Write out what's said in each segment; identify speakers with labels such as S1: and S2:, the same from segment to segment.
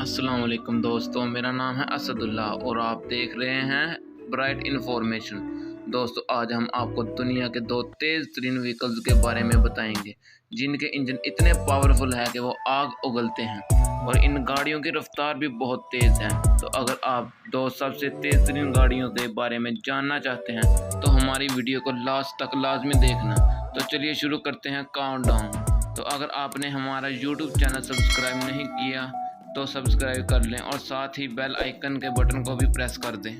S1: अस्सलाम वालेकुम दोस्तों, मेरा नाम है असदुल्ला और आप देख रहे हैं ब्राइट इन्फॉर्मेशन। दोस्तों, आज हम आपको दुनिया के दो तेज़ तरीन व्हीकल्स के बारे में बताएंगे जिनके इंजन इतने पावरफुल है कि वो आग उगलते हैं और इन गाड़ियों की रफ्तार भी बहुत तेज़ है। तो अगर आप दो सबसे तेज़ तरीन गाड़ियों के बारे में जानना चाहते हैं तो हमारी वीडियो को लास्ट तक लाजमी देखना। तो चलिए शुरू करते हैं काउंटडाउन। तो अगर आपने हमारा यूट्यूब चैनल सब्सक्राइब नहीं किया तो सब्सक्राइब कर लें और साथ ही बेल आइकन के बटन को भी प्रेस कर दें।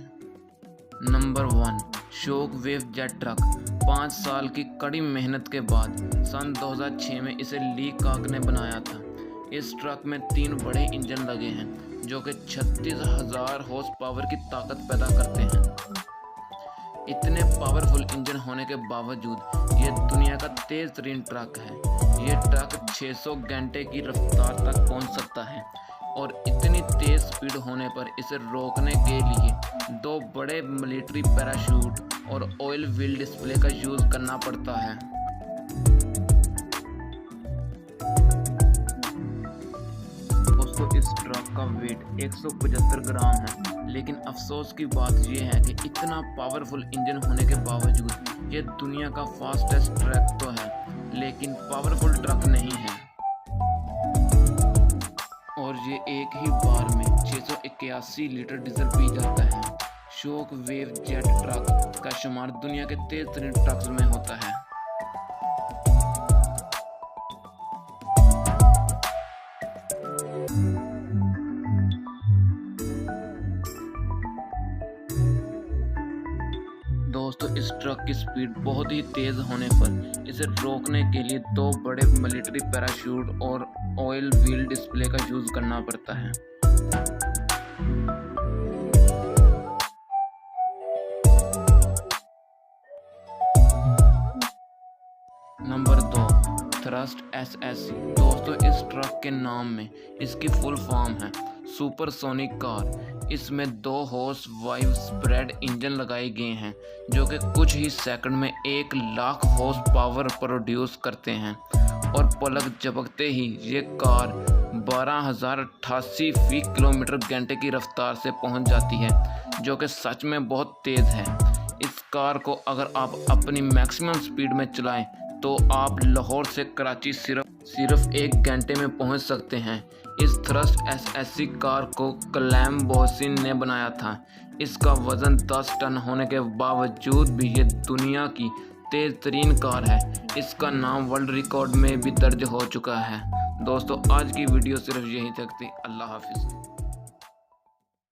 S1: नंबर 1, शोक वेव जेट ट्रक। 5 साल की कड़ी मेहनत के बाद सन 2006 में इसे ली काक ने बनाया था। इस ट्रक में 3 बड़े इंजन लगे हैं जो कि 36,000 हॉर्स पावर की ताकत पैदा करते हैं। इतने पावरफुल इंजन होने के बावजूद ये दुनिया का तेज़ तरीन ट्रक है। ये ट्रक 600 घंटे की रफ्तार तक पहुंच सकता है और इतनी तेज़ स्पीड होने पर इसे रोकने के लिए 2 बड़े मिलिट्री पैराशूट और ऑयल व्हील डिस्प्ले का यूज़ करना पड़ता है। दोस्तों, इस ट्रक का वेट 175 ग्राम है, लेकिन अफसोस की बात यह है कि इतना पावरफुल इंजन होने के बावजूद ये दुनिया का फास्टेस्ट ट्रक तो है, लेकिन पावरफुल ट्रक नहीं है। और ये एक ही बार में 681 लीटर डीजल पी जाता है। शोक वेव जेट ट्रक का शुमार दुनिया के तेज तरीन ट्रक्स में होता है। दोस्तों, इस ट्रक की स्पीड बहुत ही तेज़ होने पर इसे रोकने के लिए 2 बड़े मिलिट्री पैराशूट और ऑयल व्हील डिस्प्ले का यूज़ करना पड़ता है। Number 2, thrust SSC. दोस्तों, इस ट्रक के नाम में इसकी फुल फॉर्म है सुपरसोनिक कार। इसमें 2 हॉर्स वाइव स्प्रेड इंजन लगाए गए हैं जो कि कुछ ही सेकंड में 1 लाख हॉर्स पावर प्रोड्यूस करते हैं और पलक झपकते ही ये कार 12,088 फी किलोमीटर घंटे की रफ्तार से पहुंच जाती है, जो कि सच में बहुत तेज़ है। इस कार को अगर आप अपनी मैक्सिमम स्पीड में चलाएं तो आप लाहौर से कराची सिर्फ 1 घंटे में पहुंच सकते हैं। इस थ्रस्ट एसएससी कार को क्लैम बोसिन ने बनाया था। इसका वज़न 10 टन होने के बावजूद भी ये दुनिया की तेज़ तरीन कार है। इसका नाम वर्ल्ड रिकॉर्ड में भी दर्ज हो चुका है। दोस्तों, आज की वीडियो सिर्फ यहीं तक थी। अल्लाह हाफिज़।